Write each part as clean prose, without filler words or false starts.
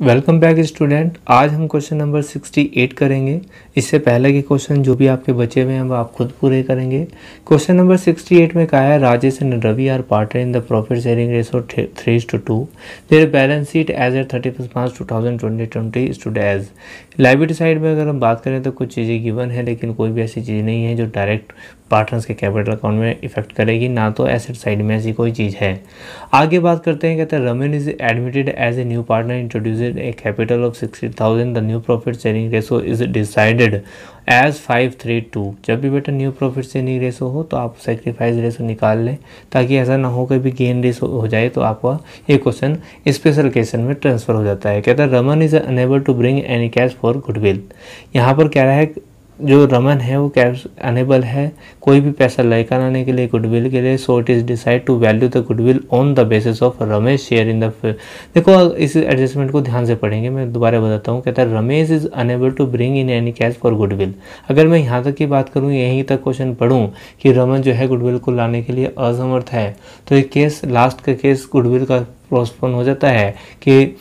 Welcome back student. आज हम question number 68 करेंगे। इससे पहले के क्वेश्चन जो भी आपके बचे हुए हैं वो आप खुद पूरे करेंगे। क्वेश्चन नंबर 68 में कहा है Rajesh and Ravi are partner in the profit sharing ratio 3:2। Their balance sheet as at 31 March 2020 stood as. Liability side में अगर हम बात करें तो कुछ चीज़ें गिवन है, लेकिन कोई भी ऐसी चीज़ नहीं है जो डायरेक्ट पार्टनर्स के कैपिटल अकाउंट में इफेक्ट करेगी, ना तो एसेट साइड में ऐसी कोई चीज़ है। आगे बात करते हैं, कहते हैं Raman is admitted as a new partner introduced a capital of 60,000। The new profit sharing ratio is decided as 5:3:2। जब भी बेटा न्यू प्रॉफिट शेयरिंग रेशो हो तो आप सेक्रीफाइस रेशो निकाल लें, ताकि ऐसा ना हो कभी गेन रेशो हो जाए तो आपका ये क्वेश्चन स्पेशल केसन में ट्रांसफर हो जाता है। कहता है Raman is unable to bring any cash for goodwill. यहाँ पर कह रहा है जो रमन है वो कैश अनेबल है कोई भी पैसा लेकर आने के लिए गुडविल के लिए। So it is decide to value the goodwill on the basis of Ramesh share in the. देखो इस एडजस्टमेंट को ध्यान से पढ़ेंगे, मैं दोबारा बताता हूँ। कहता है Ramesh is unable to bring in any cash for goodwill. अगर मैं यहाँ तक की बात करूँ, यहीं तक क्वेश्चन पढ़ूँ कि रमन जो है गुडविल को लाने के लिए असमर्थ है, तो ये केस लास्ट का केस गुडविल का पोस्टपोन हो जाता है कि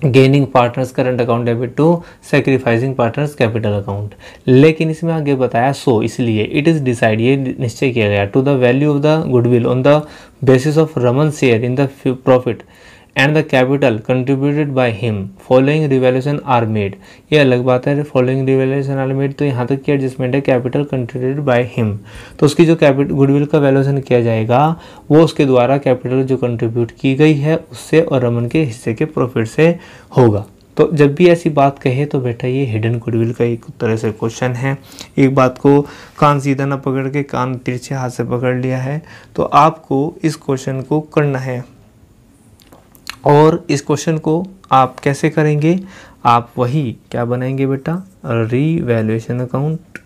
gaining partners current account debit to sacrificing partners capital account. लेकिन इसमें आगे बताया सो इसलिए इट इज डिसाइड, ये निश्चय किया गया to the value of the goodwill on the basis of Raman share in the profit and the capital contributed by him following revaluation are made. ये अलग बात है, फॉलोइंग रिवैल्यूएशन आर मेड, तो यहाँ तक की एडजस्टमेंट है कैपिटल कंट्रीब्यूटेड बाय हिम। तो उसकी जो कैपिटल गुडविल का वैल्यूएशन किया जाएगा वो उसके द्वारा कैपिटल जो कंट्रीब्यूट की गई है उससे और रमन के हिस्से के प्रॉफिट से होगा। तो जब भी ऐसी बात कहे तो बेटा ये हिडन गुडविल का एक तरह से क्वेश्चन है। एक बात को कान सीधा ना पकड़ के कान तिरछे हाथ से पकड़ लिया है, तो आपको इस क्वेश्चन को करना है। और इस क्वेश्चन को आप कैसे करेंगे, आप वही क्या बनाएंगे बेटा, रीवैल्यूएशन अकाउंट।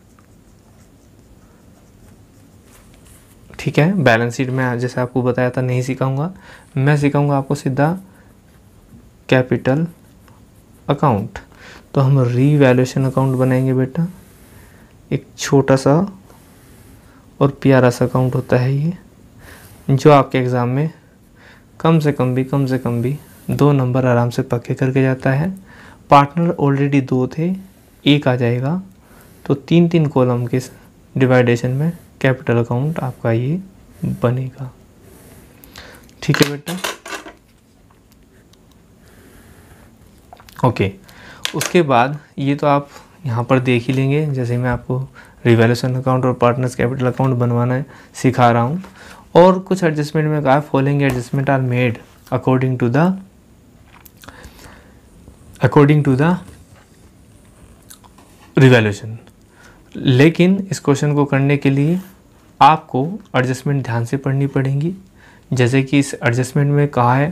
ठीक है, बैलेंस शीट में जैसे आपको बताया था नहीं सिखाऊंगा, मैं सिखाऊंगा आपको सीधा कैपिटल अकाउंट। तो हम रीवैल्यूएशन अकाउंट बनाएंगे बेटा। एक छोटा सा और प्यारा सा अकाउंट होता है ये, जो आपके एग्ज़ाम में कम से कम भी 2 नंबर आराम से पक्के करके जाता है। पार्टनर ऑलरेडी 2 थे, 1 आ जाएगा, तो 3-3 कॉलम के डिवाइडेशन में कैपिटल अकाउंट आपका ये बनेगा। ठीक है बेटा, ओके। उसके बाद ये तो आप यहाँ पर देख ही लेंगे, जैसे मैं आपको रिवैल्यूएशन अकाउंट और पार्टनर्स कैपिटल अकाउंट बनवाना सिखा रहा हूँ। और कुछ एडजस्टमेंट में कहा following adjustment are made according to the revaluation. लेकिन इस क्वेश्चन को करने के लिए आपको एडजस्टमेंट ध्यान से पढ़नी पड़ेंगी। जैसे कि इस एडजस्टमेंट में कहा है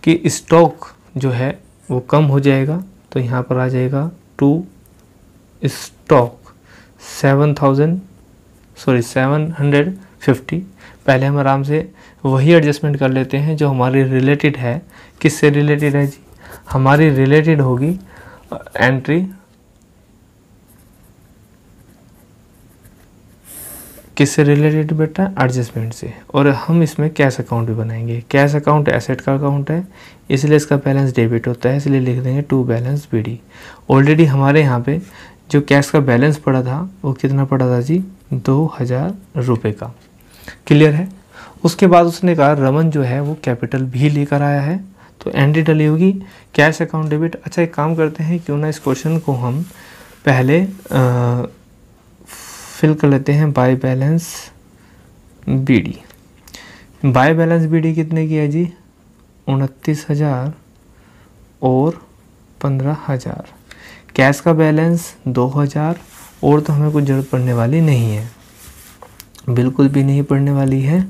कि स्टॉक जो है वो कम हो जाएगा, तो यहाँ पर आ जाएगा टू स्टॉक 750। पहले हम आराम से वही एडजस्टमेंट कर लेते हैं जो हमारी रिलेटेड है। किससे रिलेटेड है जी, हमारी रिलेटेड होगी एंट्री किससे रिलेटेड बेटा, एडजस्टमेंट से। और हम इसमें कैश अकाउंट भी बनाएंगे। कैश अकाउंट एसेट का अकाउंट है, इसलिए इसका बैलेंस डेबिट होता है, इसलिए लिख देंगे टू बैलेंस बीडी। ऑलरेडी हमारे यहाँ पे जो कैश का बैलेंस पड़ा था वो कितना पड़ा था जी, 2,000 रुपये का। क्लियर है। उसके बाद उसने कहा रमन जो है वो कैपिटल भी लेकर आया है, तो एंट्री डली होगी कैश अकाउंट डेबिट। अच्छा एक काम करते हैं, क्यों ना इस क्वेश्चन को हम पहले फिल कर लेते हैं by balance BD. By balance BD कितने की है जी, 29,000 और 15,000। कैश का बैलेंस 2,000, और तो हमें कुछ जरूरत पड़ने वाली नहीं है, बिल्कुल भी नहीं पड़ने वाली है।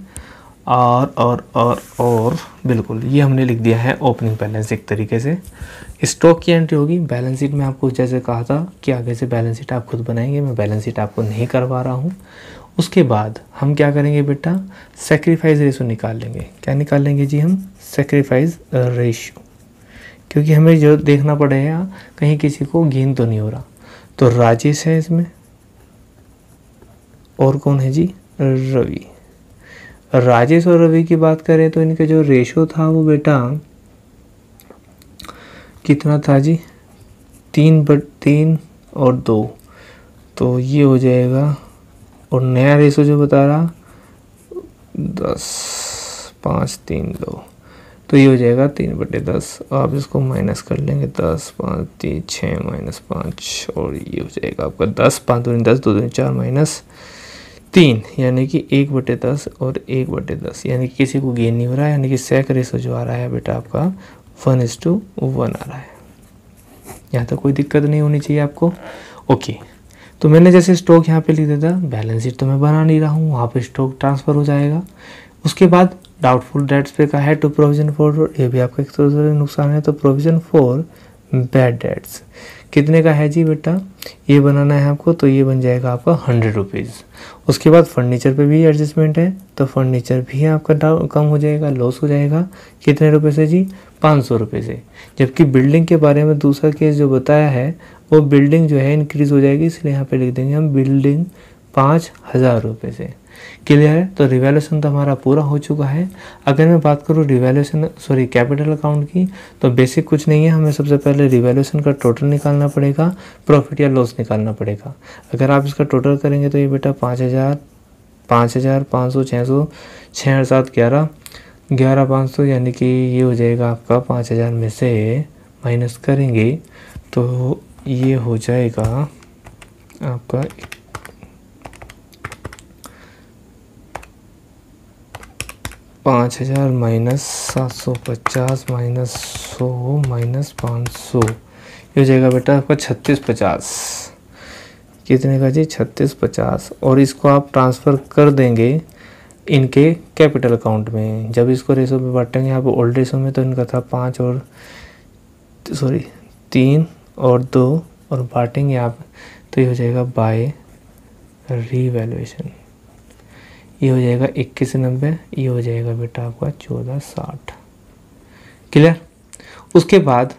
और बिल्कुल ये हमने लिख दिया है ओपनिंग बैलेंस। एक तरीके से स्टॉक की एंट्री होगी बैलेंस शीट में। आपको जैसे कहा था कि आगे से बैलेंस शीट आप खुद बनाएंगे, मैं बैलेंस शीट आपको नहीं करवा रहा हूँ। उसके बाद हम क्या करेंगे बेटा, सेक्रीफाइस रेशो निकाल लेंगे। क्या निकाल लेंगे जी हम, सेक्रीफाइस रेशो, क्योंकि हमें जो देखना पड़ेगा कहीं किसी को गेन तो नहीं हो रहा। तो राजेश है इसमें, और कौन है जी, रवि। राजेश और रवि की बात करें तो इनका जो रेशो था वो बेटा कितना था जी, 3/3 और 2, तो ये हो जाएगा। और नया रेशो जो बता रहा 10, 5, 3, 2, तो ये हो जाएगा 3/10। आप इसको माइनस कर लेंगे, 10, 5, 3, 6 -5, और ये हो जाएगा आपका 10, 5 दूनी 10, 2 दूनी 4 -3, यानी कि 1/10 और 1/10, यानी कि किसी को गेन नहीं हो रहा है, यानी कि सेक रेशो जो आ रहा है बेटा आपका 1:1 आ रहा है। यहाँ तक कोई दिक्कत नहीं होनी चाहिए आपको। ओके, तो मैंने जैसे स्टॉक यहाँ पे लिख दिया था, बैलेंस शीट तो मैं बना नहीं रहा हूँ, वहाँ पे स्टॉक ट्रांसफ़र हो जाएगा। उसके बाद डाउटफुल डेट्स पे का है टू प्रोविजन फॉर, ये भी आपका एक तरह से नुकसान है, तो प्रोविजन फॉर बैड डेट्स कितने का है जी बेटा, ये बनाना है आपको, तो ये बन जाएगा आपका 100 रुपीज़। उसके बाद फर्नीचर पे भी एडजस्टमेंट है, तो फर्नीचर भी आपका कम हो जाएगा, लॉस हो जाएगा कितने रुपए से जी, 500 रुपये से। जबकि बिल्डिंग के बारे में दूसरा केस जो बताया है, वो बिल्डिंग जो है इंक्रीज़ हो जाएगी, इसलिए यहाँ पे लिख देंगे हम बिल्डिंग 5000 रुपये से। क्लियर है, तो रिवैल्यूएशन तो हमारा पूरा हो चुका है। अगर मैं बात करूँ कैपिटल अकाउंट की, तो बेसिक कुछ नहीं है, हमें सबसे पहले रिवैल्यूएशन का टोटल निकालना पड़ेगा, प्रॉफिट या लॉस निकालना पड़ेगा। अगर आप इसका टोटल करेंगे तो ये बेटा 5000, 5000, 500, 600, 6 7 11, 11,500, यानी कि ये हो जाएगा आपका 5000 में से माइनस करेंगे तो ये हो जाएगा आपका 5000 -750 -100 -500, ये हो जाएगा बेटा आपका 3650। कितने का जी, 3650। और इसको आप ट्रांसफ़र कर देंगे इनके कैपिटल अकाउंट में। जब इसको रेशो पे बांटेंगे यहाँ पे ओल्ड रेशो में, तो इनका था 3 और 2, और बांटेंगे आप, तो ये हो जाएगा बाय रीवैल्यूएशन, ये हो जाएगा 2190, ये हो जाएगा बेटा आपका 1460। क्लियर। उसके बाद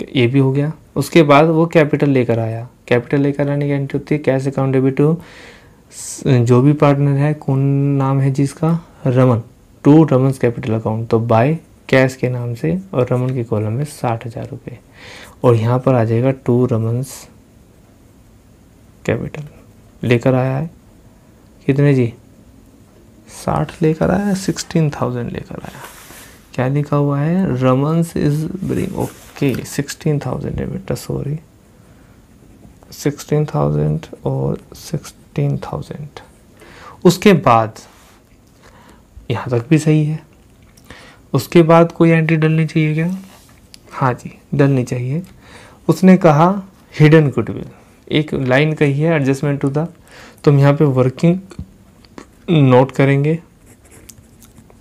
ये भी हो गया। उसके बाद वो कैपिटल लेकर आया, कैपिटल लेकर आने की एंट्री होती है कैश अकाउंट डेबिट टू जो भी पार्टनर है, कौन नाम है जिसका, रमन, टू रमन्स कैपिटल अकाउंट, तो बाय कैश के नाम से, और रमन के कॉलम में 60,000 रुपये, और यहाँ पर आ जाएगा टू रमन्स कैपिटल लेकर आया है, कितने जी, 60 लेकर आया, 16,000 लेकर आया। क्या लिखा हुआ है, रमन्स इज ब्रिंग, ओके 16,000 है बेटा, सॉरी 16,000 और 16,000। उसके बाद यहाँ तक भी सही है। उसके बाद कोई एंट्री डलनी चाहिए क्या, हाँ जी डलनी चाहिए। उसने कहा हिडन गुडविल, एक लाइन कही है एडजस्टमेंट टू द, तो हम यहाँ पे वर्किंग नोट करेंगे,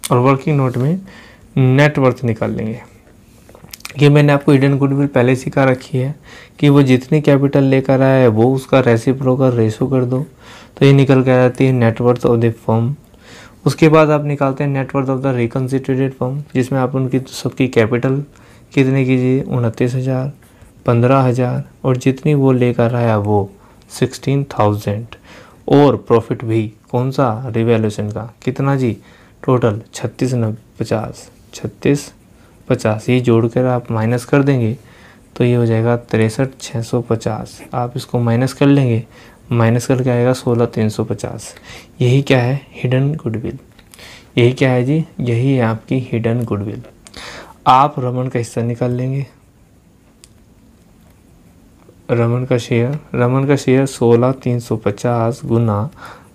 और वर्किंग नोट में नेट वर्थ निकाल लेंगे। ये मैंने आपको हिडन गुडविल पहले सिखा रखी है कि वो जितनी कैपिटल लेकर आया है वो उसका रेसिप्रोकल रेशो कर दो, तो ये निकल के आ जाती है net worth of the firm. उसके बाद आप निकालते हैं net worth of the reconsiderated firm, जिसमें आप उनकी सबकी कैपिटल कितने कीजिए, 29,000, 15,000, और जितनी वो लेकर आया वो 16,000, और प्रॉफिट भी कौन सा, रिवैल्यूएशन का कितना जी, टोटल 3650, ये जोड़कर आप माइनस कर देंगे तो ये हो जाएगा 63,650। आप इसको माइनस कर लेंगे, माइनस करके आएगा 16,350। यही क्या है, हिडन गुडविल। यही क्या है जी, यही है आपकी हिडन गुडविल। आप रमन का हिस्सा निकाल लेंगे, रमन का शेयर 16,350 गुना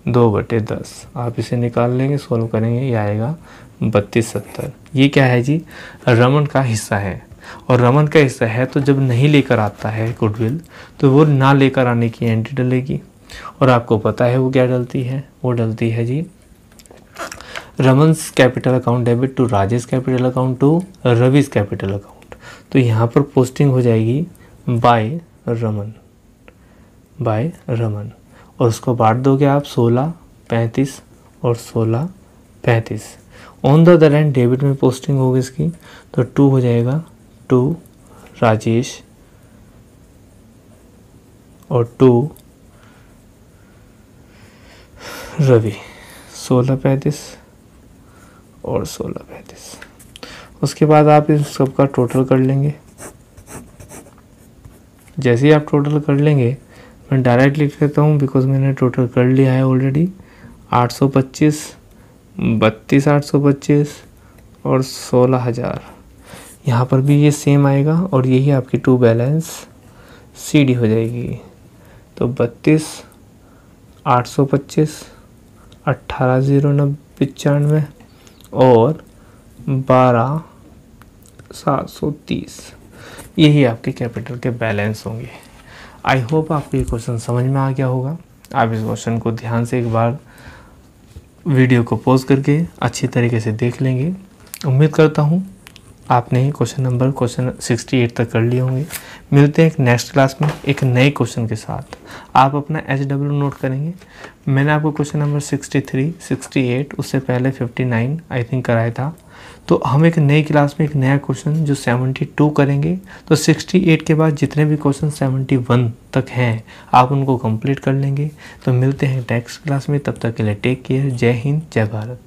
2/10, आप इसे निकाल लेंगे, सोल्व करेंगे, ये आएगा 3270। ये क्या है जी, रमन का हिस्सा है। और रमन का हिस्सा है तो जब नहीं लेकर आता है गुडविल, तो वो ना लेकर आने की एंट्री डलेगी, और आपको पता है वो क्या डलती है, वो डलती है G Raman's capital account debit to Rajesh capital account to Ravi's capital account. तो यहाँ पर पोस्टिंग हो जाएगी बाय रमन, और उसको बांट दोगे आप 16, 35 और 16, 35। On the other hand debit में पोस्टिंग होगी इसकी, तो 2 हो जाएगा, 2 राजेश और 2 रवि, 16, 35 और 16, 35। उसके बाद आप इस सबका टोटल कर लेंगे, जैसे ही आप टोटल कर लेंगे, मैं डायरेक्ट लिख लेता हूँ बिकॉज मैंने टोटल कर लिया है ऑलरेडी। 825, 32,825 और 16,000। यहाँ पर भी ये सेम आएगा और यही आपकी टू बैलेंस CD हो जाएगी। तो 32,825, 18,095 और 12,730, यही आपके कैपिटल के बैलेंस होंगे। आई होप आपको ये क्वेश्चन समझ में आ गया होगा। आप इस क्वेश्चन को ध्यान से एक बार वीडियो को पॉज करके अच्छी तरीके से देख लेंगे। उम्मीद करता हूँ आपने क्वेश्चन 68 तक कर लिए होंगे। मिलते हैं एक नेक्स्ट क्लास में एक नए क्वेश्चन के साथ। आप अपना HW नोट करेंगे। मैंने आपको क्वेश्चन नंबर 63, 68, उससे पहले 59 आई थिंक कराया था। तो हम एक नई क्लास में एक नया क्वेश्चन जो 72 करेंगे। तो 68 के बाद जितने भी क्वेश्चन 71 तक हैं आप उनको कंप्लीट कर लेंगे। तो मिलते हैं नेक्स्ट क्लास में, तब तक के लिए टेक केयर। जय हिंद, जय भारत।